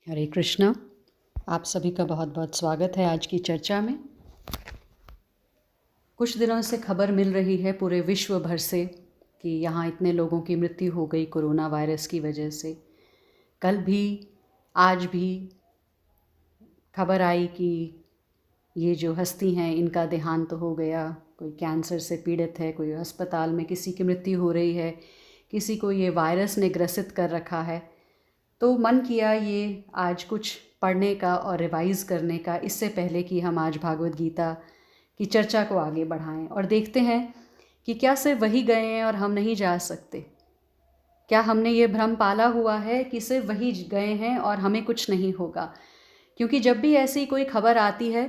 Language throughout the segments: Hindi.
हरे कृष्णा। आप सभी का बहुत बहुत स्वागत है आज की चर्चा में। कुछ दिनों से खबर मिल रही है पूरे विश्व भर से कि यहाँ इतने लोगों की मृत्यु हो गई कोरोना वायरस की वजह से। कल भी आज भी खबर आई कि ये जो हस्ती हैं इनका देहांत हो गया। कोई कैंसर से पीड़ित है, कोई अस्पताल में किसी की मृत्यु हो रही है, किसी को ये वायरस ने ग्रसित कर रखा है। तो मन किया ये आज कुछ पढ़ने का और रिवाइज़ करने का, इससे पहले कि हम आज भागवत गीता की चर्चा को आगे बढ़ाएं और देखते हैं कि क्या सिर्फ वही गए हैं और हम नहीं जा सकते। क्या हमने ये भ्रम पाला हुआ है कि सिर्फ वही गए हैं और हमें कुछ नहीं होगा। क्योंकि जब भी ऐसी कोई खबर आती है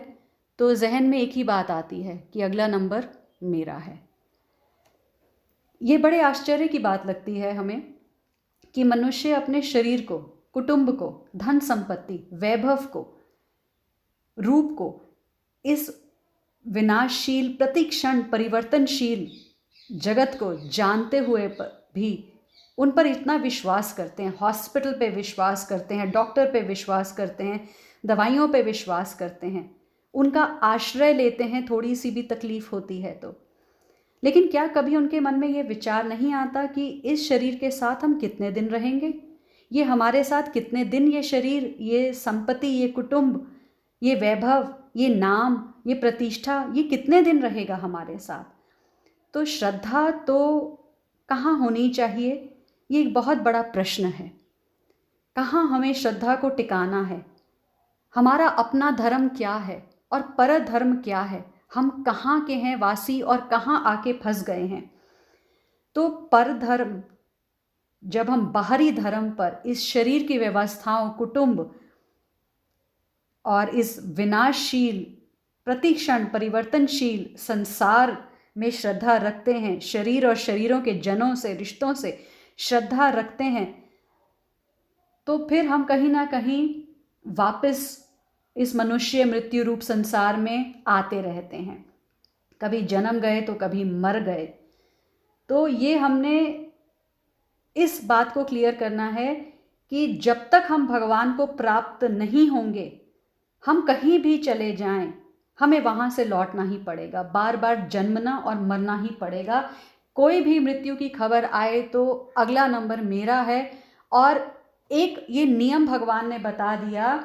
तो जहन में एक ही बात आती है कि अगला नंबर मेरा है। ये बड़े आश्चर्य की बात लगती है हमें कि मनुष्य अपने शरीर को, कुटुंब को, धन संपत्ति, वैभव को, रूप को, इस विनाशशील, प्रतिक्षण परिवर्तनशील जगत को जानते हुए भी उन पर इतना विश्वास करते हैं। हॉस्पिटल पे विश्वास करते हैं, डॉक्टर पे विश्वास करते हैं, दवाइयों पे विश्वास करते हैं, उनका आश्रय लेते हैं थोड़ी सी भी तकलीफ होती है तो। लेकिन क्या कभी उनके मन में ये विचार नहीं आता कि इस शरीर के साथ हम कितने दिन रहेंगे, ये हमारे साथ कितने दिन, ये शरीर, ये संपत्ति, ये कुटुंब, ये वैभव, ये नाम, ये प्रतिष्ठा, ये कितने दिन रहेगा हमारे साथ। तो श्रद्धा तो कहाँ होनी चाहिए, ये एक बहुत बड़ा प्रश्न है। कहाँ हमें श्रद्धा को टिकाना है, हमारा अपना धर्म क्या है और पर धर्म क्या है, हम कहाँ के हैं वासी और कहाँ आके फंस गए हैं। तो पर धर्म, जब हम बाहरी धर्म पर, इस शरीर की व्यवस्थाओं, कुटुंब और इस विनाशशील, प्रतिक्षण परिवर्तनशील संसार में श्रद्धा रखते हैं, शरीर और शरीरों के जनों से, रिश्तों से श्रद्धा रखते हैं, तो फिर हम कहीं ना कहीं वापस इस मनुष्य मृत्यु रूप संसार में आते रहते हैं। कभी जन्म गए तो कभी मर गए। तो ये हमने इस बात को क्लियर करना है कि जब तक हम भगवान को प्राप्त नहीं होंगे, हम कहीं भी चले जाएं, हमें वहाँ से लौटना ही पड़ेगा, बार बार जन्मना और मरना ही पड़ेगा। कोई भी मृत्यु की खबर आए तो अगला नंबर मेरा है। और एक ये नियम भगवान ने बता दिया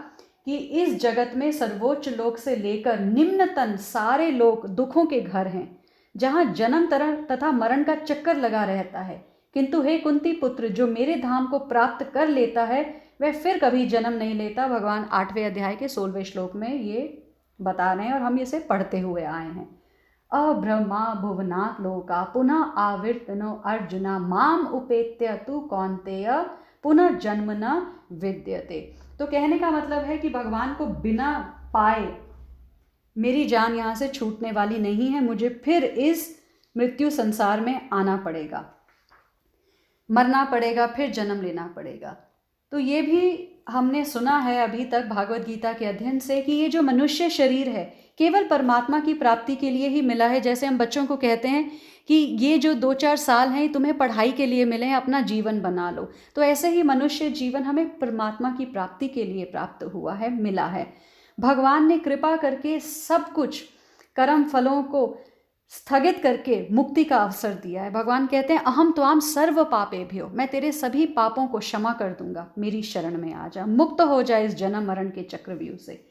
कि इस जगत में सर्वोच्च लोक से लेकर निम्नतम सारे लोग दुखों के घर हैं, जहाँ जन्म तथा मरण का चक्कर लगा रहता है। किंतु हे कुंती पुत्र, जो मेरे धाम को प्राप्त कर लेता है वह फिर कभी जन्म नहीं लेता। भगवान 8वें अध्याय के 16वें श्लोक में ये बता रहे हैं और हम इसे पढ़ते हुए आए हैं। अब्रह्मा भुवनात् लोका पुनः आवर्तनो अर्जुना माम उपेत्य तु कौन्तेय पुनः जन्म न विद्यते। तो कहने का मतलब है कि भगवान को बिना पाए मेरी जान यहाँ से छूटने वाली नहीं है, मुझे फिर इस मृत्यु संसार में आना पड़ेगा, मरना पड़ेगा, फिर जन्म लेना पड़ेगा। तो ये भी हमने सुना है अभी तक भागवत गीता के अध्ययन से कि ये जो मनुष्य शरीर है केवल परमात्मा की प्राप्ति के लिए ही मिला है। जैसे हम बच्चों को कहते हैं कि ये जो 2-4 साल हैं तुम्हें पढ़ाई के लिए मिले हैं, अपना जीवन बना लो, तो ऐसे ही मनुष्य जीवन हमें परमात्मा की प्राप्ति के लिए प्राप्त हुआ है, मिला है। भगवान ने कृपा करके सब कुछ कर्म फलों को स्थगित करके मुक्ति का अवसर दिया है। भगवान कहते हैं अहम त्वाम सर्व पापेभ्यो, मैं तेरे सभी पापों को क्षमा कर दूंगा, मेरी शरण में आ जा, मुक्त हो जाए इस जन्म मरण के चक्रव्यूह से।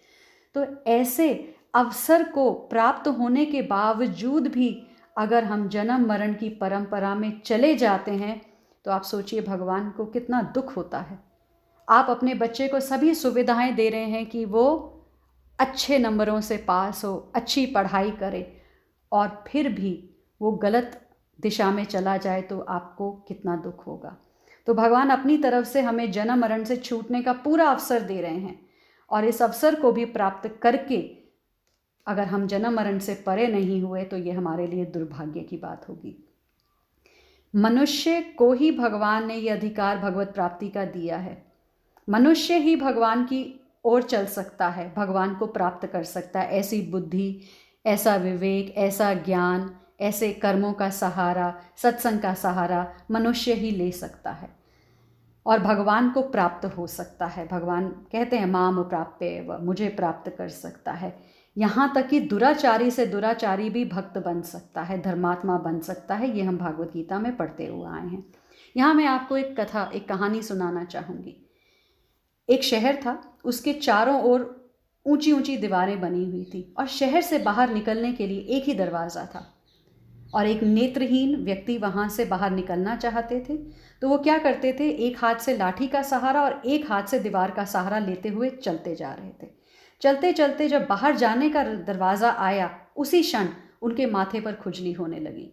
तो ऐसे अवसर को प्राप्त होने के बावजूद भी अगर हम जन्म मरण की परंपरा में चले जाते हैं तो आप सोचिए भगवान को कितना दुख होता है। आप अपने बच्चे को सभी सुविधाएं दे रहे हैं कि वो अच्छे नंबरों से पास हो, अच्छी पढ़ाई करे, और फिर भी वो गलत दिशा में चला जाए तो आपको कितना दुख होगा। तो भगवान अपनी तरफ से हमें जन्म मरण से छूटने का पूरा अवसर दे रहे हैं, और इस अवसर को भी प्राप्त करके अगर हम जन्म मरण से परे नहीं हुए तो ये हमारे लिए दुर्भाग्य की बात होगी। मनुष्य को ही भगवान ने ये अधिकार भगवत प्राप्ति का दिया है। मनुष्य ही भगवान की ओर चल सकता है, भगवान को प्राप्त कर सकता है। ऐसी बुद्धि, ऐसा विवेक, ऐसा ज्ञान, ऐसे कर्मों का सहारा, सत्संग का सहारा मनुष्य ही ले सकता है। और भगवान को प्राप्त हो सकता है। भगवान कहते हैं माम प्राप्य, मुझे प्राप्त कर सकता है। यहाँ तक कि दुराचारी से दुराचारी भी भक्त बन सकता है, धर्मात्मा बन सकता है। ये हम भागवत गीता में पढ़ते हुए आए हैं। यहाँ मैं आपको एक कहानी सुनाना चाहूँगी। एक शहर था, उसके चारों ओर ऊंची ऊंची दीवारें बनी हुई थी और शहर से बाहर निकलने के लिए एक ही दरवाज़ा था। और एक नेत्रहीन व्यक्ति वहाँ से बाहर निकलना चाहते थे तो वो क्या करते थे, एक हाथ से लाठी का सहारा और एक हाथ से दीवार का सहारा लेते हुए चलते जा रहे थे। चलते चलते जब बाहर जाने का दरवाज़ा आया, उसी क्षण उनके माथे पर खुजली होने लगी।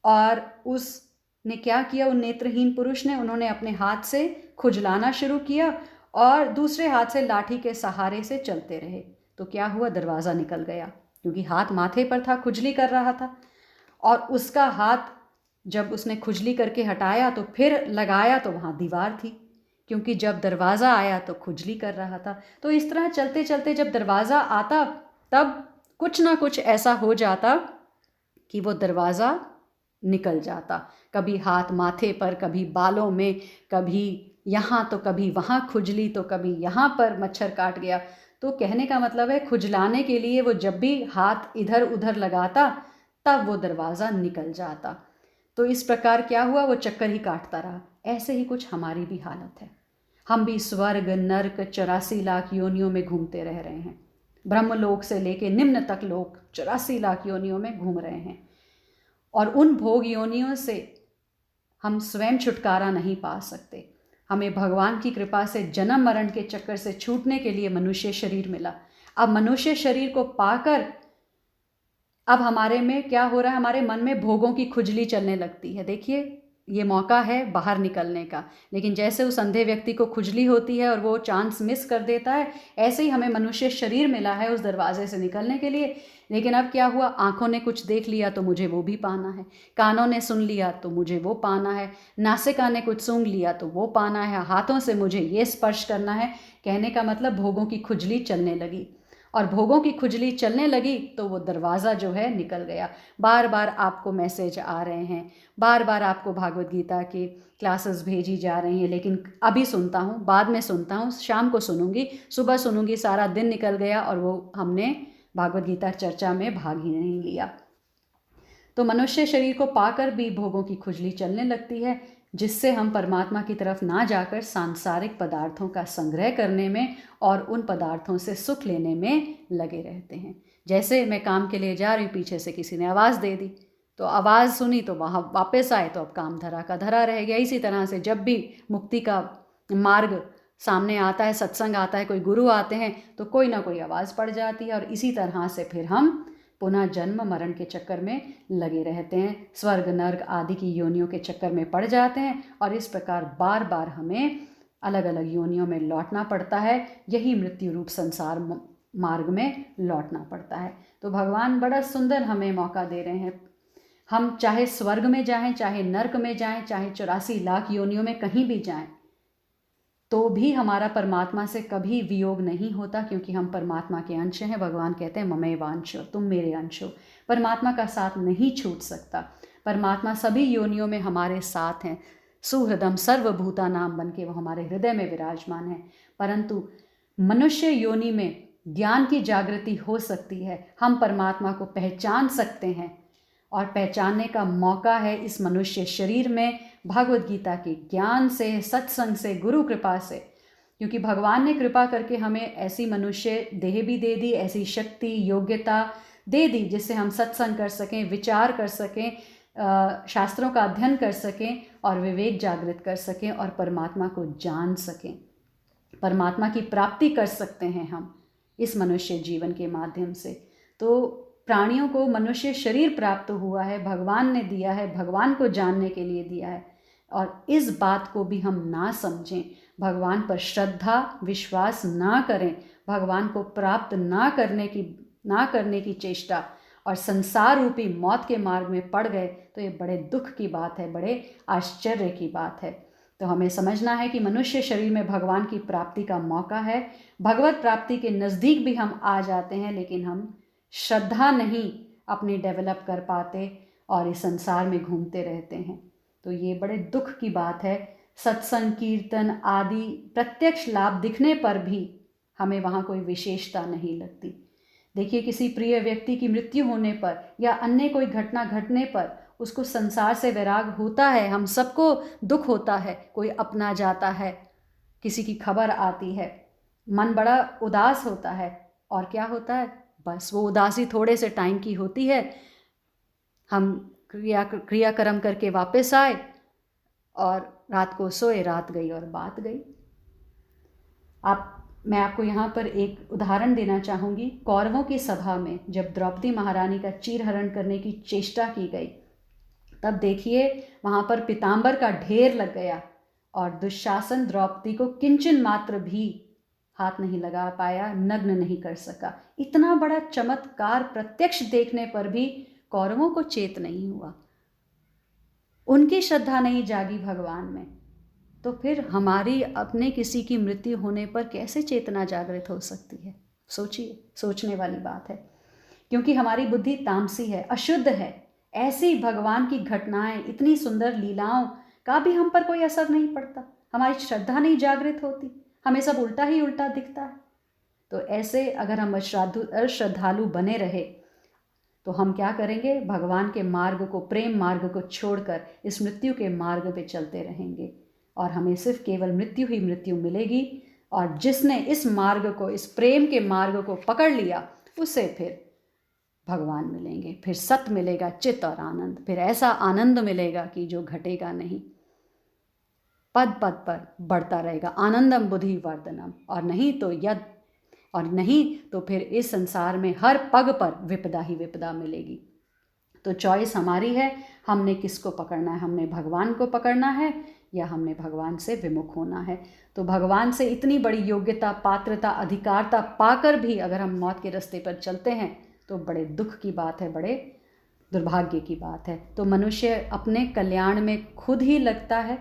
और उसने क्या किया, उन नेत्रहीन पुरुष ने, उन्होंने अपने हाथ से खुजलाना शुरू किया और दूसरे हाथ से लाठी के सहारे से चलते रहे। तो क्या हुआ, दरवाज़ा निकल गया, क्योंकि हाथ माथे पर था, खुजली कर रहा था। और उसका हाथ जब उसने खुजली करके हटाया तो फिर लगाया तो वहाँ दीवार थी, क्योंकि जब दरवाज़ा आया तो खुजली कर रहा था। तो इस तरह चलते चलते जब दरवाज़ा आता तब कुछ ना कुछ ऐसा हो जाता कि वो दरवाज़ा निकल जाता। कभी हाथ माथे पर, कभी बालों में, कभी यहाँ तो कभी वहाँ खुजली, तो कभी यहाँ पर मच्छर काट गया। तो कहने का मतलब है, खुजलाने के लिए वो जब भी हाथ इधर उधर लगाता तब वो दरवाज़ा निकल जाता। तो इस प्रकार क्या हुआ, वो चक्कर ही काटता रहा। ऐसे ही कुछ हमारी भी हालत है। हम भी स्वर्ग नर्क 84 लाख योनियों में घूमते रह रहे हैं। ब्रह्मलोक से लेके निम्न तक लोग 84 लाख योनियों में घूम रहे हैं। और उन भोग योनियों से हम स्वयं छुटकारा नहीं पा सकते। हमें भगवान की कृपा से जन्म मरण के चक्कर से छूटने के लिए मनुष्य शरीर मिला। अब मनुष्य शरीर को पाकर अब हमारे में क्या हो रहा है, हमारे मन में भोगों की खुजली चलने लगती है। देखिए, ये मौका है बाहर निकलने का, लेकिन जैसे उस अंधे व्यक्ति को खुजली होती है और वो चांस मिस कर देता है, ऐसे ही हमें मनुष्य शरीर मिला है उस दरवाजे से निकलने के लिए। लेकिन अब क्या हुआ, आंखों ने कुछ देख लिया तो मुझे वो भी पाना है, कानों ने सुन लिया तो मुझे वो पाना है, नासिका ने कुछ सूंघ लिया तो वो पाना है, हाथों से मुझे ये स्पर्श करना है। कहने का मतलब भोगों की खुजली चलने लगी। और भोगों की खुजली चलने लगी तो वो दरवाज़ा जो है निकल गया। बार बार आपको मैसेज आ रहे हैं, बार बार आपको भागवत गीता की क्लासेस भेजी जा रही हैं, लेकिन अभी सुनता हूँ, बाद में सुनता हूँ, शाम को सुनूंगी, सुबह सुनूंगी, सारा दिन निकल गया और वो हमने भागवत गीता चर्चा में भाग ही नहीं लिया। तो मनुष्य शरीर को पाकर भी भोगों की खुजली चलने लगती है, जिससे हम परमात्मा की तरफ ना जाकर सांसारिक पदार्थों का संग्रह करने में और उन पदार्थों से सुख लेने में लगे रहते हैं। जैसे मैं काम के लिए जा रही हूँ, पीछे से किसी ने आवाज़ दे दी, तो आवाज़ सुनी तो वहाँ वापस आए तो अब काम धरा का धरा रह गया। इसी तरह से जब भी मुक्ति का मार्ग सामने आता है, सत्संग आता है, कोई गुरु आते हैं, तो कोई ना कोई आवाज़ पड़ जाती है और इसी तरह से फिर हम पुनः जन्म मरण के चक्कर में लगे रहते हैं, स्वर्ग नर्क आदि की योनियों के चक्कर में पड़ जाते हैं और इस प्रकार बार बार हमें अलग अलग योनियों में लौटना पड़ता है। यही मृत्यु रूप संसार मार्ग में लौटना पड़ता है। तो भगवान बड़ा सुंदर हमें मौका दे रहे हैं। हम चाहे स्वर्ग में जाएं, चाहे नर्क में जाएं, चाहे 84 लाख योनियों में कहीं भी जाएं, तो भी हमारा परमात्मा से कभी वियोग नहीं होता, क्योंकि हम परमात्मा के अंश हैं। भगवान कहते हैं ममेवांशो, तुम मेरे अंश हो। परमात्मा का साथ नहीं छूट सकता। परमात्मा सभी योनियों में हमारे साथ हैं। सुहृदम सर्वभूता नाम बन के वो हमारे हृदय में विराजमान है। परंतु मनुष्य योनि में ज्ञान की जागृति हो सकती है, हम परमात्मा को पहचान सकते हैं और पहचानने का मौका है इस मनुष्य शरीर में, भागवत गीता के ज्ञान से, सत्संग से, गुरु कृपा से। क्योंकि भगवान ने कृपा करके हमें ऐसी मनुष्य देह भी दे दी, ऐसी शक्ति योग्यता दे दी जिससे हम सत्संग कर सकें, विचार कर सकें, शास्त्रों का अध्ययन कर सकें और विवेक जागृत कर सकें और परमात्मा को जान सकें। परमात्मा की प्राप्ति कर सकते हैं हम इस मनुष्य जीवन के माध्यम से। तो प्राणियों को मनुष्य शरीर प्राप्त हुआ है, भगवान ने दिया है, भगवान को जानने के लिए दिया है। और इस बात को भी हम ना समझें, भगवान पर श्रद्धा विश्वास ना करें, भगवान को प्राप्त ना करने की चेष्टा और संसार रूपी मौत के मार्ग में पड़ गए, तो ये बड़े दुख की बात है, बड़े आश्चर्य की बात है। तो हमें समझना है कि मनुष्य शरीर में भगवान की प्राप्ति का मौका है। भगवत प्राप्ति के नज़दीक भी हम आ जाते हैं, लेकिन हम श्रद्धा नहीं अपनी डेवलप कर पाते और इस संसार में घूमते रहते हैं। तो ये बड़े दुख की बात है। सत्संग कीर्तन आदि प्रत्यक्ष लाभ दिखने पर भी हमें वहाँ कोई विशेषता नहीं लगती। देखिए, किसी प्रिय व्यक्ति की मृत्यु होने पर या अन्य कोई घटना घटने पर उसको संसार से वैराग होता है, हम सबको दुख होता है, कोई अपना जाता है, किसी की खबर आती है, मन बड़ा उदास होता है। और क्या होता है, बस वो उदासी थोड़े से टाइम की होती है, हम क्रियाक्रम करके वापस आए और रात को सोए, रात गई और बात गई। मैं आपको यहाँ पर एक उदाहरण देना चाहूँगी। कौरवों की सभा में जब द्रौपदी महारानी का चीरहरण करने की चेष्टा की गई, तब देखिए वहाँ पर पीताम्बर का ढेर लग गया और दुशासन द्रौपदी को किंचन मात्र भी हाथ नहीं लगा पाया, नग्न नहीं कर सका। इतना बड़ा चमत्कार प्रत्यक्ष देखने पर भी कौरवों को चेत नहीं हुआ, उनकी श्रद्धा नहीं जागी भगवान में। तो फिर हमारी अपने किसी की मृत्यु होने पर कैसे चेतना जागृत हो सकती है? सोचिए, सोचने वाली बात है, क्योंकि हमारी बुद्धि तामसी है, अशुद्ध है। ऐसी भगवान की घटनाएं, इतनी सुंदर लीलाओं का भी हम पर कोई असर नहीं पड़ता, हमारी श्रद्धा नहीं जागृत होती, हमें सब उल्टा ही उल्टा दिखता है। तो ऐसे अगर हम अश्रद्धालु बने रहे तो हम क्या करेंगे? भगवान के मार्ग को, प्रेम मार्ग को छोड़कर इस मृत्यु के मार्ग पे चलते रहेंगे और हमें सिर्फ केवल मृत्यु ही मृत्यु मिलेगी। और जिसने इस मार्ग को, इस प्रेम के मार्ग को पकड़ लिया, उसे फिर भगवान मिलेंगे, फिर सत्य मिलेगा, चित्त और आनंद, फिर ऐसा आनंद मिलेगा कि जो घटेगा नहीं, पद पद पर बढ़ता रहेगा, आनंदम बुद्धि वर्धनम। और नहीं तो फिर इस संसार में हर पग पर विपदा ही विपदा मिलेगी। तो चॉइस हमारी है, हमने किसको पकड़ना है? हमने भगवान को पकड़ना है या हमने भगवान से विमुख होना है? तो भगवान से इतनी बड़ी योग्यता, पात्रता, अधिकारता पाकर भी अगर हम मौत के रास्ते पर चलते हैं तो बड़े दुख की बात है, बड़े दुर्भाग्य की बात है। तो मनुष्य अपने कल्याण में खुद ही लगता है।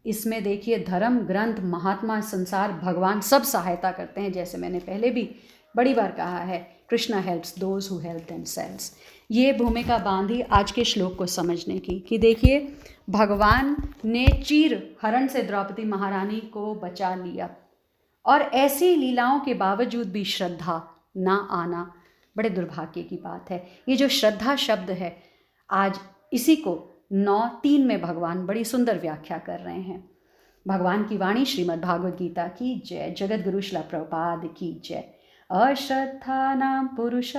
इसमें देखिए, धर्म, ग्रंथ, महात्मा, संसार, भगवान सब सहायता करते हैं। जैसे मैंने पहले भी बड़ी बार कहा है, Krishna helps those who help themselves. ये भूमिका बांधी आज के श्लोक को समझने की कि देखिए, भगवान ने चीर हरण से द्रौपदी महारानी को बचा लिया और ऐसी लीलाओं के बावजूद भी श्रद्धा ना आना बड़े दुर्भाग्य की बात है। ये जो श्रद्धा शब्द है, आज इसी को 9:3 में भगवान बड़ी सुंदर व्याख्या कर रहे हैं। भगवान की वाणी श्रीमद् भागवत गीता की जय, जगत गुरु श्रील प्रभुपाद की जय। अश्रद्धा नाम पुरुष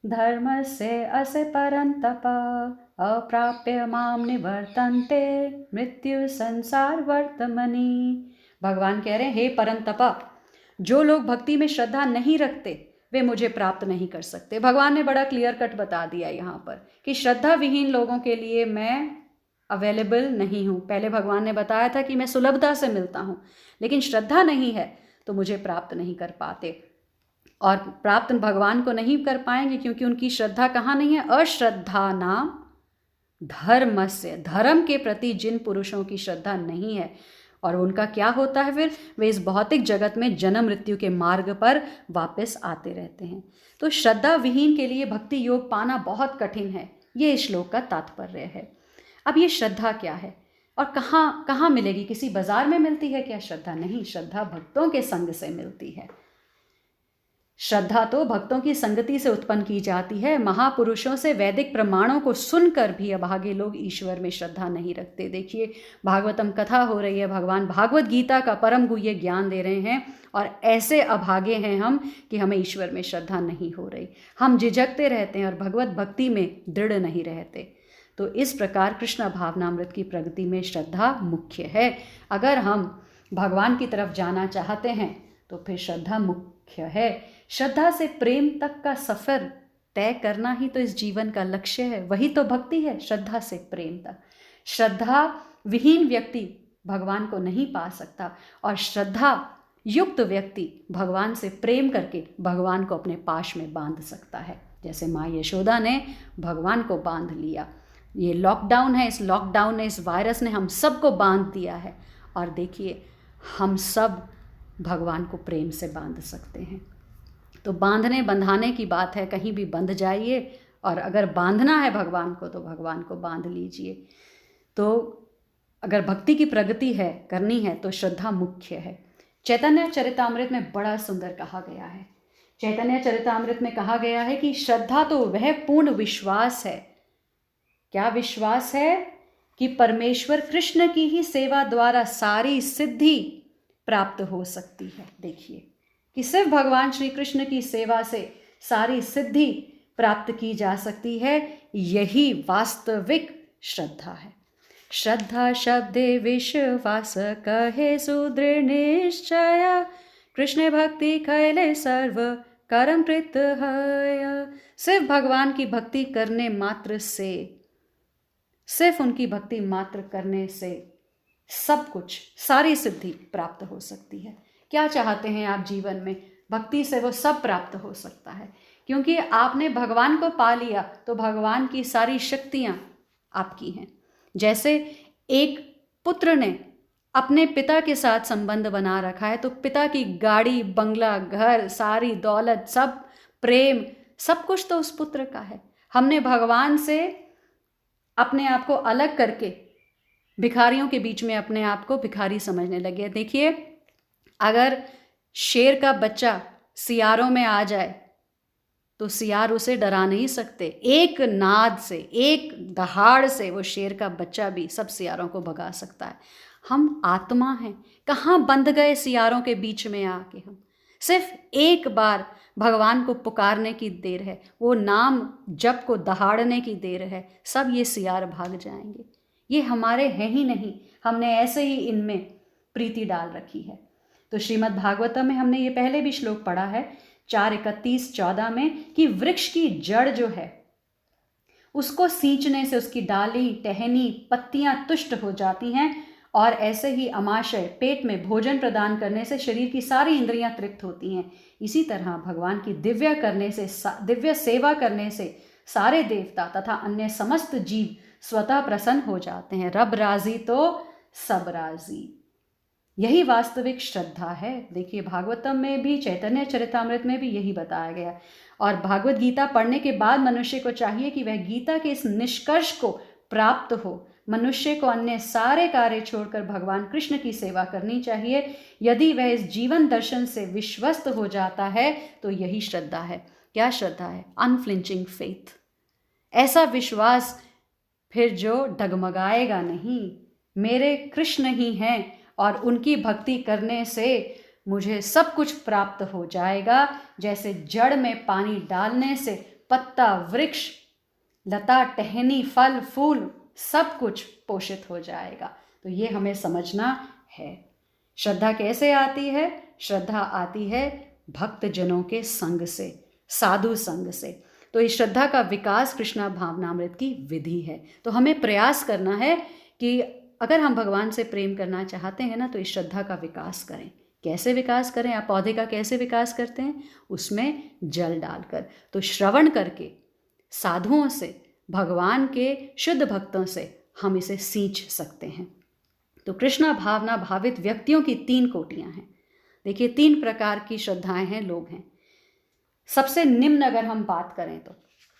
धर्म से असे परंतप अप्राप्य माम निवर्तन्ते मृत्यु संसार वर्तमनि। भगवान कह रहे हैं, हे परंतपा, जो लोग भक्ति में श्रद्धा नहीं रखते वे मुझे प्राप्त नहीं कर सकते। भगवान ने बड़ा क्लियर कट बता दिया यहाँ पर कि श्रद्धा विहीन लोगों के लिए मैं अवेलेबल नहीं हूँ। पहले भगवान ने बताया था कि मैं सुलभता से मिलता हूँ, लेकिन श्रद्धा नहीं है तो मुझे प्राप्त नहीं कर पाते। और प्राप्त भगवान को नहीं कर पाएंगे क्योंकि उनकी श्रद्धा कहाँ नहीं है? अश्रद्धा नाम धर्मस्य, धर्म के प्रति जिन पुरुषों की श्रद्धा नहीं है और उनका क्या होता है? फिर वे इस भौतिक जगत में जन्म मृत्यु के मार्ग पर वापस आते रहते हैं। तो श्रद्धा विहीन के लिए भक्ति योग पाना बहुत कठिन है, ये इस श्लोक का तात्पर्य है। अब ये श्रद्धा क्या है और कहाँ कहाँ मिलेगी? किसी बाजार में मिलती है क्या श्रद्धा? नहीं, श्रद्धा भक्तों के संग से मिलती है। श्रद्धा तो भक्तों की संगति से उत्पन्न की जाती है। महापुरुषों से वैदिक प्रमाणों को सुनकर भी अभागे लोग ईश्वर में श्रद्धा नहीं रखते। देखिए, भागवतम कथा हो रही है, भगवान भागवत गीता का परम गुह्य ज्ञान दे रहे हैं और ऐसे अभागे हैं हम कि हमें ईश्वर में श्रद्धा नहीं हो रही। हम झिझकते रहते हैं और भगवत भक्ति में दृढ़ नहीं रहते। तो इस प्रकार कृष्ण भावनामृत की प्रगति में श्रद्धा मुख्य है। अगर हम भगवान की तरफ जाना चाहते हैं तो फिर श्रद्धा मुख्य है। श्रद्धा से प्रेम तक का सफ़र तय करना ही तो इस जीवन का लक्ष्य है, वही तो भक्ति है, श्रद्धा से प्रेम तक। श्रद्धा विहीन व्यक्ति भगवान को नहीं पा सकता और श्रद्धा युक्त व्यक्ति भगवान से प्रेम करके भगवान को अपने पाश में बांध सकता है, जैसे माँ यशोदा ने भगवान को बांध लिया। ये लॉकडाउन है, इस लॉकडाउन ने, इस वायरस ने हम सबको बांध दिया है और देखिए हम सब भगवान को प्रेम से बांध सकते हैं। तो बांधने बंधाने की बात है, कहीं भी बंध जाइए और अगर बांधना है भगवान को तो भगवान को बांध लीजिए। तो अगर भक्ति की प्रगति है करनी है तो श्रद्धा मुख्य है। चैतन्य चरितामृत में बड़ा सुंदर कहा गया है। चैतन्य चरितामृत में कहा गया है कि श्रद्धा तो वह पूर्ण विश्वास है। क्या विश्वास है? कि परमेश्वर कृष्ण की ही सेवा द्वारा सारी सिद्धि प्राप्त हो सकती है। देखिए कि सिर्फ भगवान श्री कृष्ण की सेवा से सारी सिद्धि प्राप्त की जा सकती है। यही वास्तविक श्रद्धा है। श्रद्धा शब्दे विश्वास कहे सुदृढ़ निश्चय, कृष्ण भक्ति कैले सर्व करम कृत है। सिर्फ भगवान की भक्ति करने मात्र से, सिर्फ उनकी भक्ति मात्र करने से सब कुछ, सारी सिद्धि प्राप्त हो सकती है। क्या चाहते हैं आप जीवन में? भक्ति से वो सब प्राप्त हो सकता है, क्योंकि आपने भगवान को पा लिया तो भगवान की सारी शक्तियाँ आपकी हैं। जैसे एक पुत्र ने अपने पिता के साथ संबंध बना रखा है तो पिता की गाड़ी, बंगला, घर, सारी दौलत, सब प्रेम, सब कुछ तो उस पुत्र का है। हमने भगवान से अपने आप को अलग करके भिखारियों के बीच में अपने आप को भिखारी समझने लगे। देखिए, अगर शेर का बच्चा सियारों में आ जाए तो सियार उसे डरा नहीं सकते। एक नाद से, एक दहाड़ से वो शेर का बच्चा भी सब सियारों को भगा सकता है। हम आत्मा हैं, कहाँ बंध गए सियारों के बीच में आके। हम सिर्फ एक बार भगवान को पुकारने की देर है, वो नाम जप को दहाड़ने की देर है, सब ये सियार भाग जाएंगे। ये हमारे हैं ही नहीं, हमने ऐसे ही इनमें प्रीति डाल रखी है। तो श्रीमद् भागवतम में हमने ये पहले भी श्लोक पढ़ा है 4:31-14 में कि वृक्ष की जड़ जो है उसको सींचने से उसकी डाली, टहनी, पत्तियां तुष्ट हो जाती हैं, और ऐसे ही अमाशय पेट में भोजन प्रदान करने से शरीर की सारी इंद्रियां तृप्त होती हैं। इसी तरह भगवान की दिव्य करने से, दिव्य सेवा करने से सारे देवता तथा अन्य समस्त जीव स्वतः प्रसन्न हो जाते हैं। रब राजी तो सब राजी। यही वास्तविक श्रद्धा है। देखिए, भागवतम में भी, चैतन्य चरितामृत में भी यही बताया गया। और भागवत गीता पढ़ने के बाद मनुष्य को चाहिए कि वह गीता के इस निष्कर्ष को प्राप्त हो। मनुष्य को अन्य सारे कार्य छोड़कर भगवान कृष्ण की सेवा करनी चाहिए। यदि वह इस जीवन दर्शन से विश्वस्त हो जाता है तो यही श्रद्धा है। क्या श्रद्धा है? अनफ्लिंचिंग फेथ, ऐसा विश्वास फिर जो डगमगाएगा नहीं। मेरे कृष्ण ही हैं और उनकी भक्ति करने से मुझे सब कुछ प्राप्त हो जाएगा। जैसे जड़ में पानी डालने से पत्ता, वृक्ष, लता, टहनी, फल, फूल सब कुछ पोषित हो जाएगा। तो ये हमें समझना है। श्रद्धा कैसे आती है? श्रद्धा आती है भक्तजनों के संग से, साधु संग से। तो इस श्रद्धा का विकास कृष्णा भावनामृत की विधि है। तो हमें प्रयास करना है कि अगर हम भगवान से प्रेम करना चाहते हैं ना, तो इस श्रद्धा का विकास करें। कैसे विकास करें? आप पौधे का कैसे विकास करते हैं? उसमें जल डालकर। तो श्रवण करके, साधुओं से, भगवान के शुद्ध भक्तों से हम इसे सींच सकते हैं। तो कृष्णा भावना भावित व्यक्तियों की 3 कोटियां हैं। देखिए, 3 प्रकार की श्रद्धाएं हैं, लोग हैं। सबसे निम्न अगर हम बात करें तो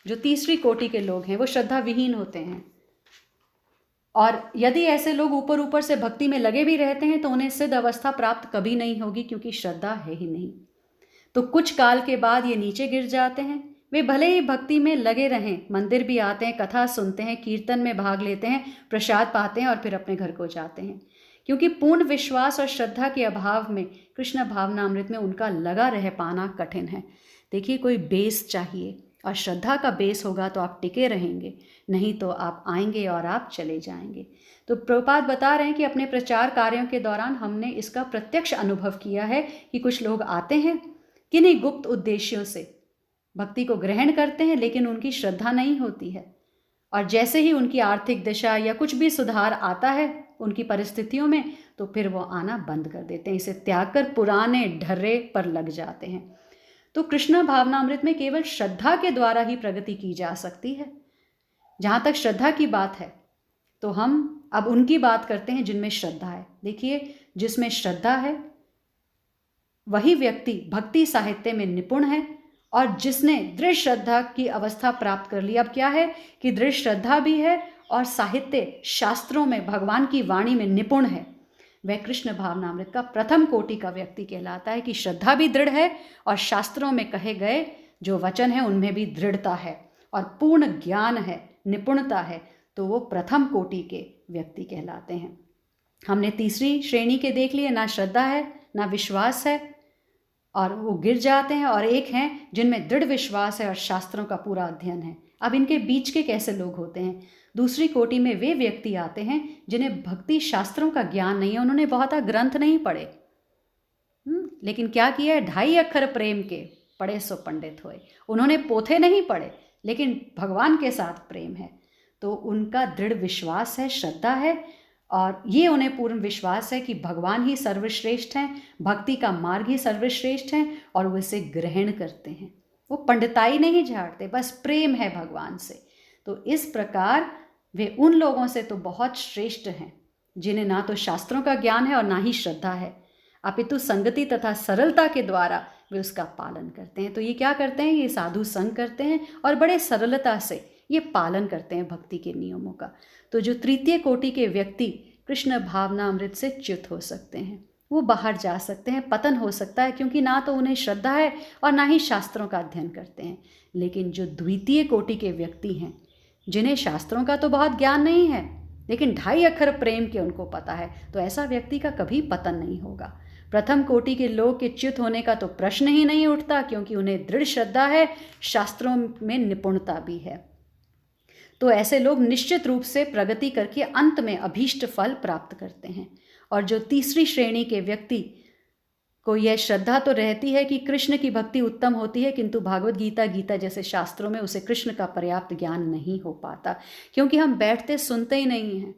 जो तीसरी कोटि के लोग हैं वो श्रद्धा विहीन होते हैं। और यदि ऐसे लोग ऊपर ऊपर से भक्ति में लगे भी रहते हैं तो उन्हें सिद्ध अवस्था प्राप्त कभी नहीं होगी, क्योंकि श्रद्धा है ही नहीं। तो कुछ काल के बाद ये नीचे गिर जाते हैं। वे भले ही भक्ति में लगे रहें, मंदिर भी आते हैं, कथा सुनते हैं, कीर्तन में भाग लेते हैं, प्रसाद पाते हैं और फिर अपने घर को जाते हैं, क्योंकि पूर्ण विश्वास और श्रद्धा के अभाव में कृष्ण भावनामृत में उनका लगा रह पाना कठिन है। देखिए, कोई बेस चाहिए, और श्रद्धा का बेस होगा तो आप टिके रहेंगे, नहीं तो आप आएंगे और आप चले जाएंगे। तो प्रभुपाद बता रहे हैं कि अपने प्रचार कार्यों के दौरान हमने इसका प्रत्यक्ष अनुभव किया है कि कुछ लोग आते हैं किन्हीं गुप्त उद्देश्यों से, भक्ति को ग्रहण करते हैं, लेकिन उनकी श्रद्धा नहीं होती है। और जैसे ही उनकी आर्थिक दशा या कुछ भी सुधार आता है उनकी परिस्थितियों में, तो फिर वो आना बंद कर देते हैं, इसे त्याग कर पुराने ढर्रे पर लग जाते हैं। तो कृष्णा भावनामृत में केवल श्रद्धा के द्वारा ही प्रगति की जा सकती है। जहाँ तक श्रद्धा की बात है तो हम अब उनकी बात करते हैं जिनमें श्रद्धा है। देखिए, जिसमें श्रद्धा है वही व्यक्ति भक्ति साहित्य में निपुण है, और जिसने दृढ़ श्रद्धा की अवस्था प्राप्त कर ली। अब क्या है कि दृढ़ श्रद्धा भी है और साहित्य शास्त्रों में भगवान की वाणी में निपुण है, वह कृष्ण भावनामृत का प्रथम कोटि का व्यक्ति कहलाता है कि श्रद्धा भी दृढ़ है और शास्त्रों में कहे गए जो वचन है उनमें भी दृढ़ता है और पूर्ण ज्ञान है, निपुणता है, तो वो प्रथम कोटि के व्यक्ति कहलाते हैं। हमने तीसरी श्रेणी के देख लिए, ना श्रद्धा है ना विश्वास है और वो गिर जाते हैं, और एक हैं जिनमें दृढ़ विश्वास है और शास्त्रों का पूरा अध्ययन है। अब इनके बीच के कैसे लोग होते हैं? दूसरी कोटि में वे व्यक्ति आते हैं जिन्हें भक्ति शास्त्रों का ज्ञान नहीं है, उन्होंने बहुत ग्रंथ नहीं पढ़े, लेकिन क्या किया है, 2.5 अक्षर प्रेम के पढ़े सो पंडित होए। उन्होंने पोथे नहीं पढ़े लेकिन भगवान के साथ प्रेम है, तो उनका दृढ़ विश्वास है, श्रद्धा है, और ये उन्हें पूर्ण विश्वास है कि भगवान ही सर्वश्रेष्ठ हैं, भक्ति का मार्ग ही सर्वश्रेष्ठ है, और वो इसे ग्रहण करते हैं। वो पंडिताई नहीं झाड़ते, बस प्रेम है भगवान से। तो इस प्रकार वे उन लोगों से तो बहुत श्रेष्ठ हैं जिन्हें ना तो शास्त्रों का ज्ञान है और ना ही श्रद्धा है, अपितु संगति तथा सरलता के द्वारा वे उसका पालन करते हैं। तो ये क्या करते हैं, ये साधु संग करते हैं और बड़े सरलता से ये पालन करते हैं भक्ति के नियमों का। तो जो तृतीय कोटि के व्यक्ति कृष्ण भावनामृत से च्युत हो सकते हैं, वो बाहर जा सकते हैं, पतन हो सकता है, क्योंकि ना तो उन्हें श्रद्धा है और ना ही शास्त्रों का अध्ययन करते हैं। लेकिन जो द्वितीय कोटि के व्यक्ति हैं, जिन्हें शास्त्रों का तो बहुत ज्ञान नहीं है लेकिन 2.5 अक्षर प्रेम के उनको पता है, तो ऐसा व्यक्ति का कभी पतन नहीं होगा। प्रथम कोटि के लोग के च्युत होने का तो प्रश्न ही नहीं उठता, क्योंकि उन्हें दृढ़ श्रद्धा है, शास्त्रों में निपुणता भी है। तो ऐसे लोग निश्चित रूप से प्रगति करके अंत में अभीष्ट फल प्राप्त करते हैं। और जो तीसरी श्रेणी के व्यक्ति को यह श्रद्धा तो रहती है कि कृष्ण की भक्ति उत्तम होती है, किंतु भागवत गीता, गीता जैसे शास्त्रों में उसे कृष्ण का पर्याप्त ज्ञान नहीं हो पाता, क्योंकि हम बैठते सुनते ही नहीं हैं,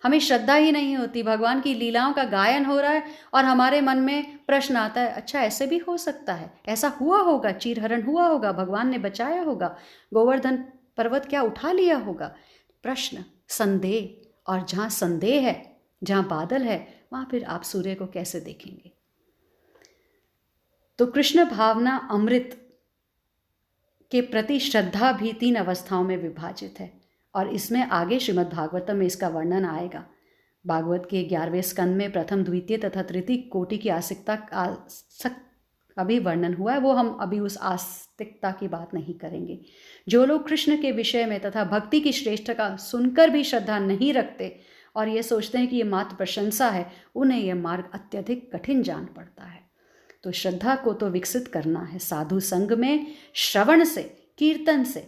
हमें श्रद्धा ही नहीं होती। भगवान की लीलाओं का गायन हो रहा है और हमारे मन में प्रश्न आता है, अच्छा ऐसे भी हो सकता है, ऐसा हुआ होगा, चीरहरण हुआ होगा, भगवान ने बचाया होगा, गोवर्धन पर्वत क्या उठा लिया होगा। प्रश्न, संदेह, और जहाँ संदेह है, जहाँ बादल है, वहाँ फिर आप सूर्य को कैसे देखेंगे। तो कृष्ण भावना अमृत के प्रति श्रद्धा भी 3 अवस्थाओं में विभाजित है, और इसमें आगे श्रीमद् भागवतम में इसका वर्णन आएगा। भागवत के 11वें स्कंद में प्रथम, द्वितीय तथा तृतीय कोटि की आस्तिकता अभी वर्णन हुआ है, वो हम अभी उस आस्तिकता की बात नहीं करेंगे। जो लोग कृष्ण के विषय में तथा भक्ति की श्रेष्ठता सुनकर भी श्रद्धा नहीं रखते और ये सोचते हैं कि ये मात्र प्रशंसा है, उन्हें यह मार्ग अत्यधिक कठिन जान पड़ता है। तो श्रद्धा को तो विकसित करना है साधु संग में, श्रवण से, कीर्तन से।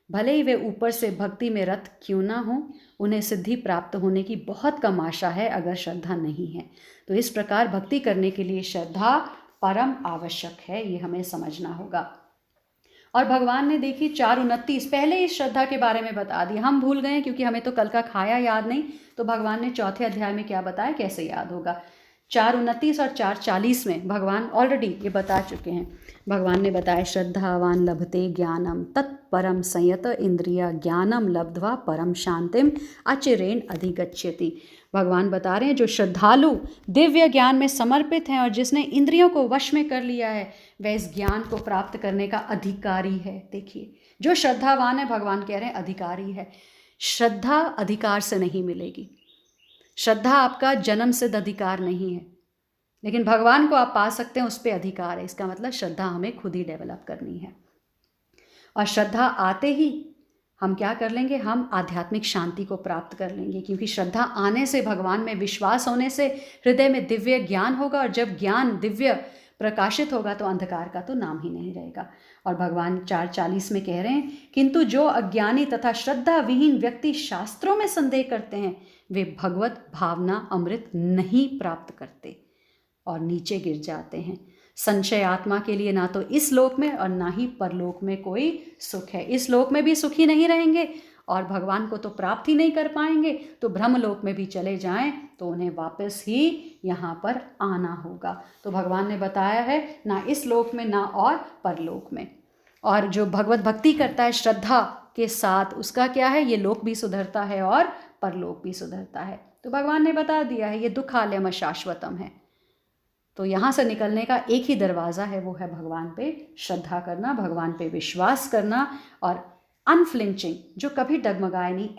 भले ही वे ऊपर से भक्ति में रत क्यों ना हो, उन्हें सिद्धि प्राप्त होने की बहुत कम आशा है अगर श्रद्धा नहीं है। तो इस प्रकार भक्ति करने के लिए श्रद्धा परम आवश्यक है, ये हमें समझना होगा। और भगवान ने देखी 4:29 पहले इस श्रद्धा के बारे में बता दिया, हम भूल गए क्योंकि हमें तो कल का खाया याद नहीं। तो भगवान ने 4थे अध्याय में क्या बताया, कैसे याद होगा। 4:29 और 4:40 में भगवान ऑलरेडी ये बता चुके हैं। भगवान ने बताया, श्रद्धावान लभते ज्ञानम तत्परम संयत इंद्रिया ज्ञानम लब्ध्वा परम शांतिम अचिरेण अधिगच्छति। भगवान बता रहे हैं जो श्रद्धालु दिव्य ज्ञान में समर्पित हैं और जिसने इंद्रियों को वश में कर लिया है, वह इस ज्ञान को प्राप्त करने का अधिकारी है। देखिए, जो श्रद्धावान है, भगवान कह रहे हैं अधिकारी है। श्रद्धा अधिकार से नहीं मिलेगी, श्रद्धा आपका जन्म सिद्ध अधिकार नहीं है, लेकिन भगवान को आप पा सकते हैं, उस पर अधिकार है। इसका मतलब श्रद्धा हमें खुद ही डेवलप करनी है। और श्रद्धा आते ही हम क्या कर लेंगे, हम आध्यात्मिक शांति को प्राप्त कर लेंगे, क्योंकि श्रद्धा आने से, भगवान में विश्वास होने से हृदय में दिव्य ज्ञान होगा, और जब ज्ञान दिव्य प्रकाशित होगा तो अंधकार का तो नाम ही नहीं रहेगा। और भगवान 4:40 में कह रहे हैं, किंतु जो अज्ञानी तथा श्रद्धा विहीन व्यक्ति शास्त्रों में संदेह करते हैं, वे भगवत भावना अमृत नहीं प्राप्त करते और नीचे गिर जाते हैं। संशय आत्मा के लिए ना तो इस लोक में और ना ही परलोक में कोई सुख है। इस लोक में भी सुखी नहीं रहेंगे और भगवान को तो प्राप्त ही नहीं कर पाएंगे, तो ब्रह्मलोक में भी चले जाएं तो उन्हें वापस ही यहाँ पर आना होगा। तो भगवान ने बताया है, ना इस लोक में ना और परलोक में। और जो भगवत भक्ति करता है श्रद्धा के साथ, उसका क्या है, ये लोक भी सुधरता है और परलोक भी सुधरता है। तो भगवान ने बता दिया है, ये दुखालयम शाश्वतम है। तो यहाँ से निकलने का एक ही दरवाज़ा है, वो है भगवान पे श्रद्धा करना, भगवान पे विश्वास करना और अनफ्लिंचिंग, जो कभी डगमगाए नहीं,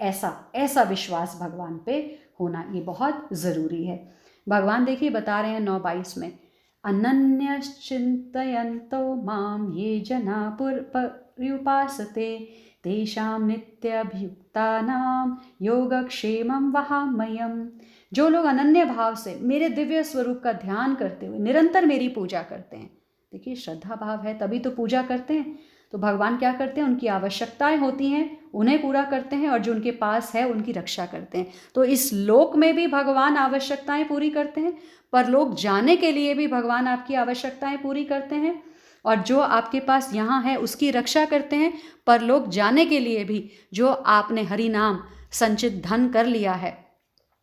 ऐसा विश्वास भगवान पे होना ये बहुत ज़रूरी है। भगवान देखिए बता रहे हैं 9:22 में, अनन्यश्चिन्तयन्तो माम ये जना पर्युपासते तेषां नित्यभियुक्तानां योगक्षेमं वहाम्यहम्। जो लोग अनन्य भाव से मेरे दिव्य स्वरूप का ध्यान करते हुए निरंतर मेरी पूजा करते हैं, देखिए श्रद्धा भाव है तभी तो पूजा करते हैं, तो भगवान क्या करते हैं, उनकी आवश्यकताएं होती हैं उन्हें पूरा करते हैं, और जो उनके पास है उनकी रक्षा करते हैं। तो इस लोक में भी भगवान आवश्यकताएं पूरी करते हैं, परलोक जाने के लिए भी भगवान आपकी आवश्यकताएं पूरी करते हैं, और जो आपके पास यहाँ है उसकी रक्षा करते हैं। परलोक जाने के लिए भी जो आपने हरि नाम संचित धन कर लिया है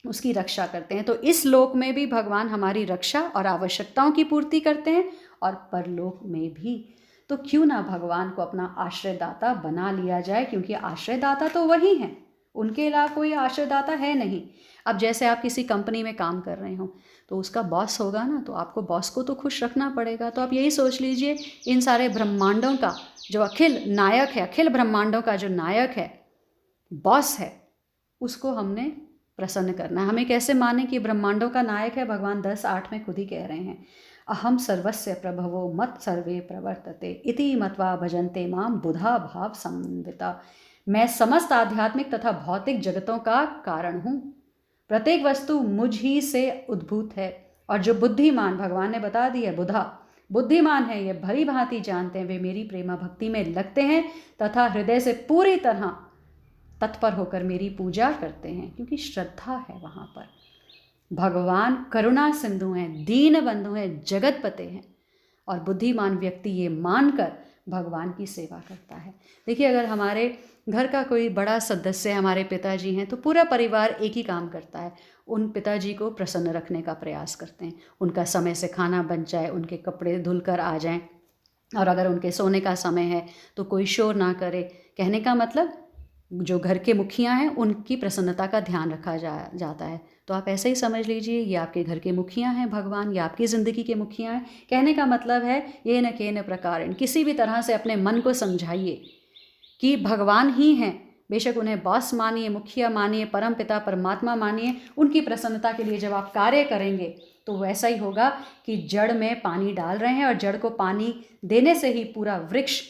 उसकी रक्षा करते हैं। तो इस लोक में भी भगवान हमारी रक्षा और आवश्यकताओं की पूर्ति करते हैं, और परलोक में भी। तो क्यों ना भगवान को अपना आश्रयदाता बना लिया जाए, क्योंकि आश्रयदाता तो वही हैं, उनके अलावा कोई आश्रयदाता है नहीं। अब जैसे आप किसी कंपनी में काम कर रहे हो तो उसका बॉस होगा ना, तो आपको बॉस को तो खुश रखना पड़ेगा। तो आप यही सोच लीजिए, इन सारे ब्रह्मांडों का जो अखिल नायक है, अखिल ब्रह्मांडों का जो नायक है, बॉस है, उसको हमने प्रसन्न करना है। हमें कैसे माने कि ब्रह्मांडों का नायक है? भगवान 10:8 में खुद ही कह रहे हैं, अहम सर्वस्य प्रभवो मत सर्वे प्रवर्तते इति मत्वा भजन्ते माम बुधा भाव संविता। मैं समस्त आध्यात्मिक तथा भौतिक जगतों का कारण हूँ, प्रत्येक वस्तु मुझ ही से उद्भूत है, और जो बुद्धिमान, भगवान ने बता दिया बुधा बुद्धिमान है, ये भली भांति जानते हैं, वे मेरी प्रेमा भक्ति में लगते हैं तथा हृदय से पूरी तरह तत्पर होकर मेरी पूजा करते हैं, क्योंकि श्रद्धा है वहाँ पर। भगवान करुणा सिंधु हैं, दीन बंधु हैं, जगतपते हैं, और बुद्धिमान व्यक्ति ये मानकर भगवान की सेवा करता है। देखिए, अगर हमारे घर का कोई बड़ा सदस्य हमारे पिताजी हैं तो पूरा परिवार एक ही काम करता है, उन पिताजी को प्रसन्न रखने का प्रयास करते हैं, उनका समय से खाना बन जाए, उनके कपड़े धुलकर आ जाएं, और अगर उनके सोने का समय है तो कोई शोर ना करे। कहने का मतलब जो घर के मुखिया हैं उनकी प्रसन्नता का ध्यान रखा जाता है। तो आप ऐसे ही समझ लीजिए, ये आपके घर के मुखिया हैं भगवान, या आपकी ज़िंदगी के मुखिया हैं। कहने का मतलब है, ये न के न प्रकार किसी भी तरह से अपने मन को समझाइए कि भगवान ही हैं, बेशक उन्हें बॉस मानिए, मुखिया मानिए, परम पिता परमात्मा मानिए, उनकी प्रसन्नता के लिए जब आप कार्य करेंगे तो वैसा ही होगा कि जड़ में पानी डाल रहे हैं, और जड़ को पानी देने से ही पूरा वृक्ष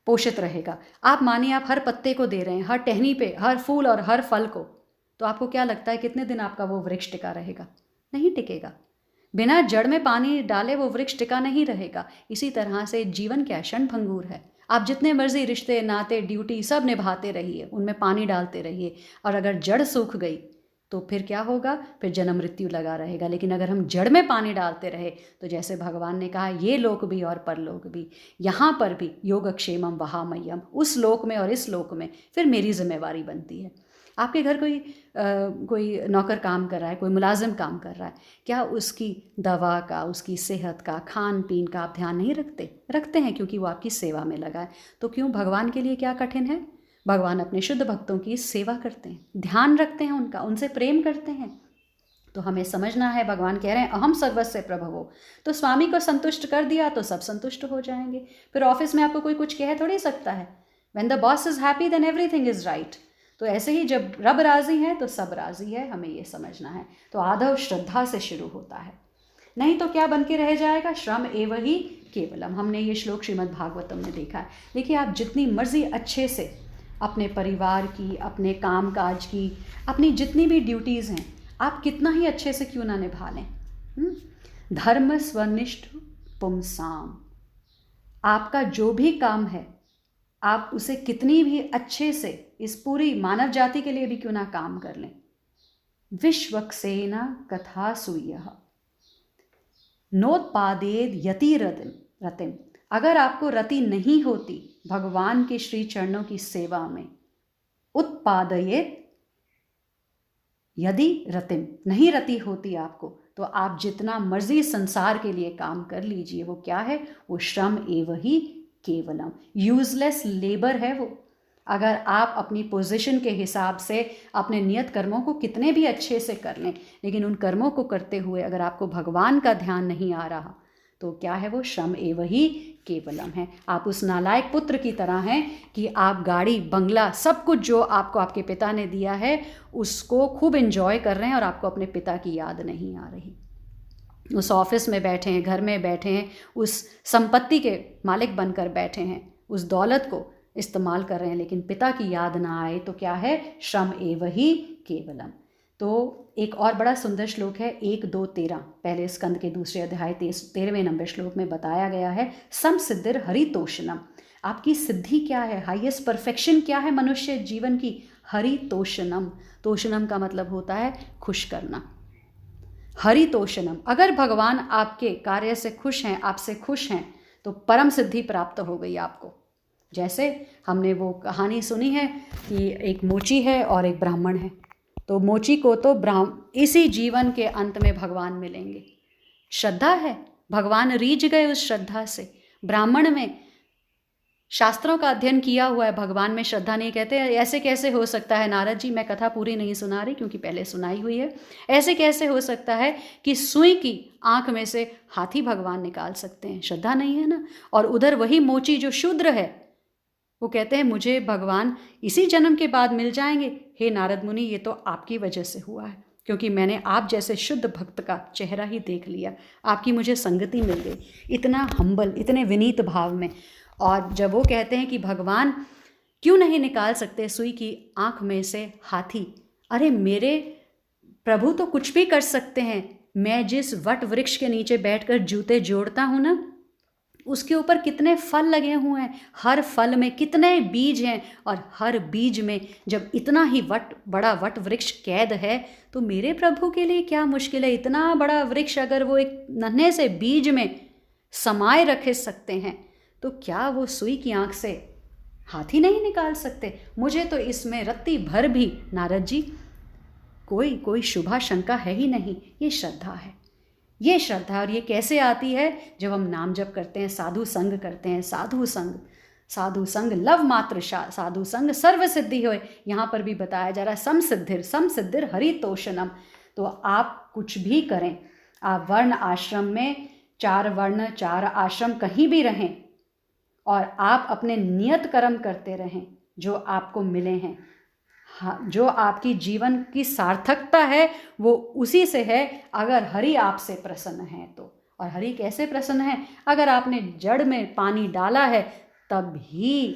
पोषित रहेगा। आप मानिए आप हर पत्ते को दे रहे हैं, हर टहनी पे, हर फूल और हर फल को, तो आपको क्या लगता है कितने दिन आपका वो वृक्ष टिका रहेगा? नहीं टिकेगा। बिना जड़ में पानी डाले वो वृक्ष टिका नहीं रहेगा। इसी तरह से जीवन क्या क्षणभंगुर है। आप जितने मर्जी रिश्ते नाते ड्यूटी सब निभाते रहिए, उनमें पानी डालते रहिए, और अगर जड़ सूख गई तो फिर क्या होगा? फिर जन्म मृत्यु लगा रहेगा। लेकिन अगर हम जड़ में पानी डालते रहे तो जैसे भगवान ने कहा, ये लोक भी और परलोक भी, यहाँ पर भी योगक्षेमम वहाम्यहम्, उस लोक में और इस लोक में फिर मेरी जिम्मेवारी बनती है। आपके घर कोई नौकर काम कर रहा है, कोई मुलाजिम काम कर रहा है, क्या उसकी दवा का, उसकी सेहत का, खान पीन का आप ध्यान नहीं रखते हैं? क्योंकि वो आपकी सेवा में लगा है। तो क्यों भगवान के लिए क्या कठिन है? भगवान अपने शुद्ध भक्तों की सेवा करते हैं, ध्यान रखते हैं उनका, उनसे प्रेम करते हैं। तो हमें समझना है, भगवान कह रहे हैं अहम सर्वस्य प्रभवो, तो स्वामी को संतुष्ट कर दिया तो सब संतुष्ट हो जाएंगे। फिर ऑफिस में आपको कोई कुछ कह थोड़ी सकता है। When the boss is happy then everything is right. तो ऐसे ही जब रब राजी है तो सब राजी है, हमें ये समझना है। तो आदव श्रद्धा से शुरू होता है, नहीं तो क्या बन के रह जाएगा? श्रम एव ही केवलम। हमने ये श्लोक श्रीमद् भागवतम में देखा है। देखिए, आप जितनी मर्जी अच्छे से अपने परिवार की, अपने काम काज की, अपनी जितनी भी ड्यूटीज़ हैं, आप कितना ही अच्छे से क्यों ना निभा लें। धर्म स्वनिष्ठ पुंसाम, आपका जो भी काम है आप उसे कितनी भी अच्छे से इस पूरी मानव जाति के लिए भी क्यों ना काम कर लें। विश्वक्सेना कथा सूयः नोत्पादेद यति रतिम। अगर आपको रति नहीं होती भगवान के श्री चरणों की सेवा में, उत्पादयेत यदि रतिम, नहीं रति होती आपको, तो आप जितना मर्जी संसार के लिए काम कर लीजिए, वो क्या है? वो श्रम एव ही केवलम, यूजलेस लेबर है वो। अगर आप अपनी पोजीशन के हिसाब से अपने नियत कर्मों को कितने भी अच्छे से कर लें, लेकिन उन कर्मों को करते हुए अगर आपको भगवान का ध्यान नहीं आ रहा, तो क्या है वो? श्रम एव ही केवलम है। आप उस नालायक पुत्र की तरह हैं कि आप गाड़ी, बंगला, सब कुछ जो आपको आपके पिता ने दिया है उसको खूब एंजॉय कर रहे हैं और आपको अपने पिता की याद नहीं आ रही। उस ऑफिस में बैठे हैं, घर में बैठे हैं, उस संपत्ति के मालिक बनकर बैठे हैं, उस दौलत को इस्तेमाल कर रहे हैं, लेकिन पिता की याद ना आए तो क्या है? श्रम एव ही केवलम। तो एक और बड़ा सुंदर श्लोक है 1-2-13, पहले स्कंद के दूसरे अध्याय 13वें नंबर श्लोक में बताया गया है, समसिद्धिर हरितोषणम। आपकी सिद्धि क्या है? हाईएस्ट परफेक्शन क्या है मनुष्य जीवन की? हरितोषणम। तोषणम का मतलब होता है खुश करना। हरितोषणम। अगर भगवान आपके कार्य से खुश हैं, आपसे खुश हैं, तो परम सिद्धि प्राप्त हो गई आपको। जैसे हमने वो कहानी सुनी है कि एक मोची है और एक ब्राह्मण है। तो मोची को तो इसी जीवन के अंत में भगवान मिलेंगे। श्रद्धा है, भगवान रीझ गए उस श्रद्धा से। ब्राह्मण में शास्त्रों का अध्ययन किया हुआ है, भगवान में श्रद्धा नहीं। कहते ऐसे कैसे हो सकता है नारद जी? मैं कथा पूरी नहीं सुना रही क्योंकि पहले सुनाई हुई है। ऐसे कैसे हो सकता है कि सुई की आंख में से हाथी भगवान निकाल सकते हैं? श्रद्धा नहीं है ना। और उधर वही मोची जो शूद्र है वो कहते हैं मुझे भगवान इसी जन्म के बाद मिल जाएंगे। हे नारद मुनि, ये तो आपकी वजह से हुआ है, क्योंकि मैंने आप जैसे शुद्ध भक्त का चेहरा ही देख लिया, आपकी मुझे संगति मिल गई। इतना हम्बल, इतने विनीत भाव में। और जब वो कहते हैं कि भगवान क्यों नहीं निकाल सकते सुई की आंख में से हाथी? अरे मेरे प्रभु तो कुछ भी कर सकते हैं। मैं जिस वट वृक्ष के नीचे बैठकर जूते जोड़ता हूँ ना, उसके ऊपर कितने फल लगे हुए हैं, हर फल में कितने बीज हैं, और हर बीज में जब इतना ही बड़ा वट वृक्ष कैद है, तो मेरे प्रभु के लिए क्या मुश्किल है? इतना बड़ा वृक्ष अगर वो एक नन्हे से बीज में समाये रखे सकते हैं, तो क्या वो सुई की आंख से हाथी नहीं निकाल सकते? मुझे तो इसमें रत्ती भर भी नारद जी कोई शुभा शंका है ही नहीं। ये श्रद्धा है, ये श्रद्धा। और ये कैसे आती है? जब हम नाम जप करते हैं, साधु संग करते हैं। साधु संग लव मात्र साधु संग सर्व सिद्धि होए। यहाँ पर भी बताया जा रहा है समसिद्धिर हरितोषणम। तो आप कुछ भी करें, आप वर्ण आश्रम में 4 वर्ण 4 आश्रम कहीं भी रहें, और आप अपने नियत कर्म करते रहें जो आपको मिले हैं। हाँ, जो आपकी जीवन की सार्थकता है वो उसी से है, अगर हरि आपसे प्रसन्न है तो। और हरि कैसे प्रसन्न है? अगर आपने जड़ में पानी डाला है तब ही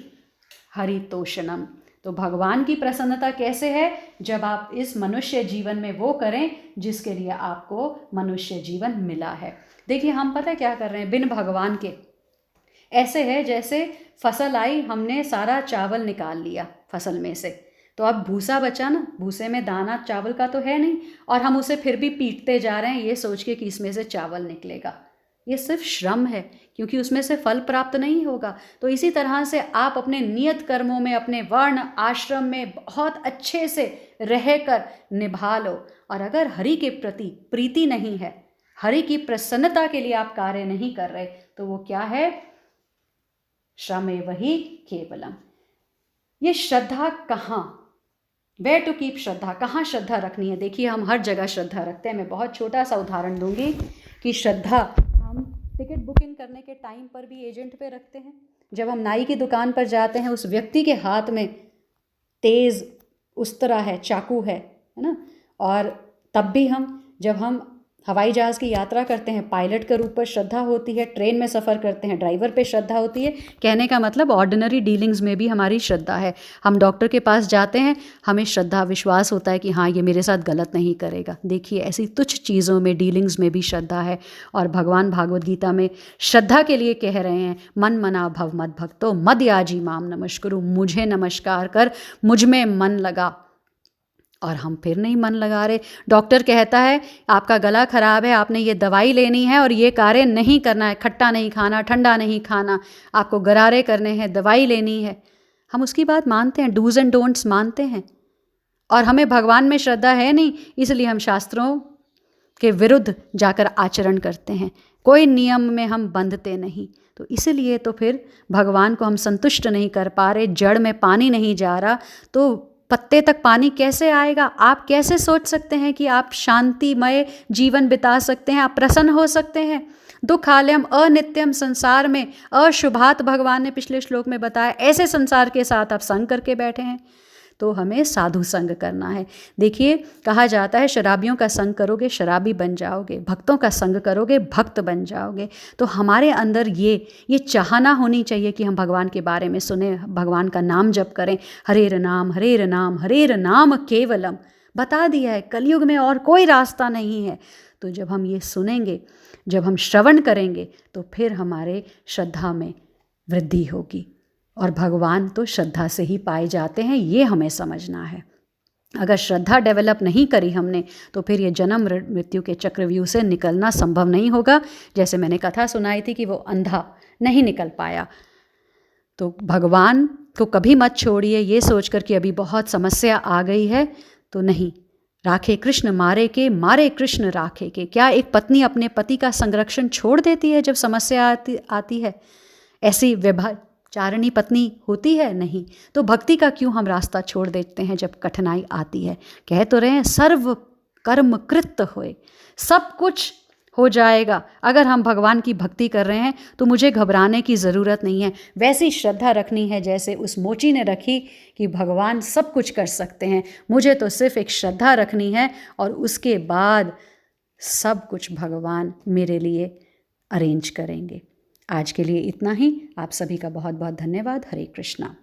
हरितोषणम। तो भगवान की प्रसन्नता कैसे है? जब आप इस मनुष्य जीवन में वो करें जिसके लिए आपको मनुष्य जीवन मिला है। देखिए हम पता क्या कर रहे हैं बिन भगवान के? ऐसे है जैसे फसल आई, हमने सारा चावल निकाल लिया फसल में से, तो अब भूसा बचा ना, भूसे में दाना चावल का तो है नहीं, और हम उसे फिर भी पीटते जा रहे हैं ये सोच के कि इसमें से चावल निकलेगा। ये सिर्फ श्रम है, क्योंकि उसमें से फल प्राप्त नहीं होगा। तो इसी तरह से आप अपने नियत कर्मों में, अपने वर्ण आश्रम में बहुत अच्छे से रहकर निभा लो। और अगर हरि के प्रति प्रीति नहीं है, हरि की प्रसन्नता के लिए आप कार्य नहीं कर रहे, तो वो क्या है? श्रमेव ही केवलम। ये श्रद्धा कहाँ, वेयर टू कीप श्रद्धा, कहाँ श्रद्धा रखनी है? देखिए हम हर जगह श्रद्धा रखते हैं। मैं बहुत छोटा सा उदाहरण दूंगी कि श्रद्धा हम टिकट बुकिंग करने के टाइम पर भी एजेंट पे रखते हैं। जब हम नाई की दुकान पर जाते हैं, उस व्यक्ति के हाथ में तेज़ उस्तरा है, चाकू है ना, और तब भी जब हम हवाई जहाज़ की यात्रा करते हैं, पायलट के रूप पर श्रद्धा होती है। ट्रेन में सफ़र करते हैं, ड्राइवर पे श्रद्धा होती है। कहने का मतलब ऑर्डिनरी डीलिंग्स में भी हमारी श्रद्धा है। हम डॉक्टर के पास जाते हैं, हमें श्रद्धा विश्वास होता है कि हाँ ये मेरे साथ गलत नहीं करेगा। देखिए ऐसी तुच्छ चीज़ों में, डीलिंग्स में भी श्रद्धा है। और भगवान भागवत गीता में श्रद्धा के लिए कह रहे हैं, मन मना भव मद भक्तो मद याजी माम नमस्कुरु। मुझे नमस्कार कर, मुझ में मन लगा। और हम फिर नहीं मन लगा रहे। डॉक्टर कहता है आपका गला खराब है, आपने ये दवाई लेनी है और ये कार्य नहीं करना है, खट्टा नहीं खाना, ठंडा नहीं खाना, आपको गरारे करने हैं, दवाई लेनी है। हम उसकी बात मानते हैं, डूज एंड डोंट्स मानते हैं। और हमें भगवान में श्रद्धा है नहीं, इसलिए हम शास्त्रों के विरुद्ध जाकर आचरण करते हैं। कोई नियम में हम बंधते नहीं। तो इसलिए तो फिर भगवान को हम संतुष्ट नहीं कर पा रहे। जड़ में पानी नहीं जा रहा तो पत्ते तक पानी कैसे आएगा? आप कैसे सोच सकते हैं कि आप शांतिमय जीवन बिता सकते हैं, आप प्रसन्न हो सकते हैं? दुखालयम अनित्यम, संसार में अशुभात भगवान ने पिछले श्लोक में बताया, ऐसे संसार के साथ आप संग करके बैठे हैं। तो हमें साधु संग करना है। देखिए, कहा जाता है शराबियों का संग करोगे शराबी बन जाओगे, भक्तों का संग करोगे भक्त बन जाओगे। तो हमारे अंदर ये चाहना होनी चाहिए कि हम भगवान के बारे में सुने, भगवान का नाम जप करें। हरेर नाम हरेर नाम हरेर नाम केवलम, बता दिया है कलयुग में और कोई रास्ता नहीं है। तो जब हम ये सुनेंगे, जब हम श्रवण करेंगे, तो फिर हमारे श्रद्धा में वृद्धि होगी। और भगवान तो श्रद्धा से ही पाए जाते हैं, ये हमें समझना है। अगर श्रद्धा डेवलप नहीं करी हमने, तो फिर ये जन्म मृत्यु के चक्रव्यूह से निकलना संभव नहीं होगा। जैसे मैंने कथा सुनाई थी कि वो अंधा नहीं निकल पाया। तो भगवान को कभी मत छोड़िए ये सोचकर कि अभी बहुत समस्या आ गई है। तो नहीं, राखे कृष्ण मारे के, मारे कृष्ण राखे के। क्या एक पत्नी अपने पति का संरक्षण छोड़ देती है जब समस्या आती है? ऐसी व्यभिचारिणी पत्नी होती है? नहीं। तो भक्ति का क्यों हम रास्ता छोड़ देते हैं जब कठिनाई आती है? कह तो रहे हैं सर्व कर्म कृत होए, सब कुछ हो जाएगा। अगर हम भगवान की भक्ति कर रहे हैं तो मुझे घबराने की ज़रूरत नहीं है। वैसी श्रद्धा रखनी है जैसे उस मोची ने रखी कि भगवान सब कुछ कर सकते हैं। मुझे तो सिर्फ एक श्रद्धा रखनी है और उसके बाद सब कुछ भगवान मेरे लिए अरेंज करेंगे। आज के लिए इतना ही। आप सभी का बहुत बहुत धन्यवाद। हरे कृष्णा।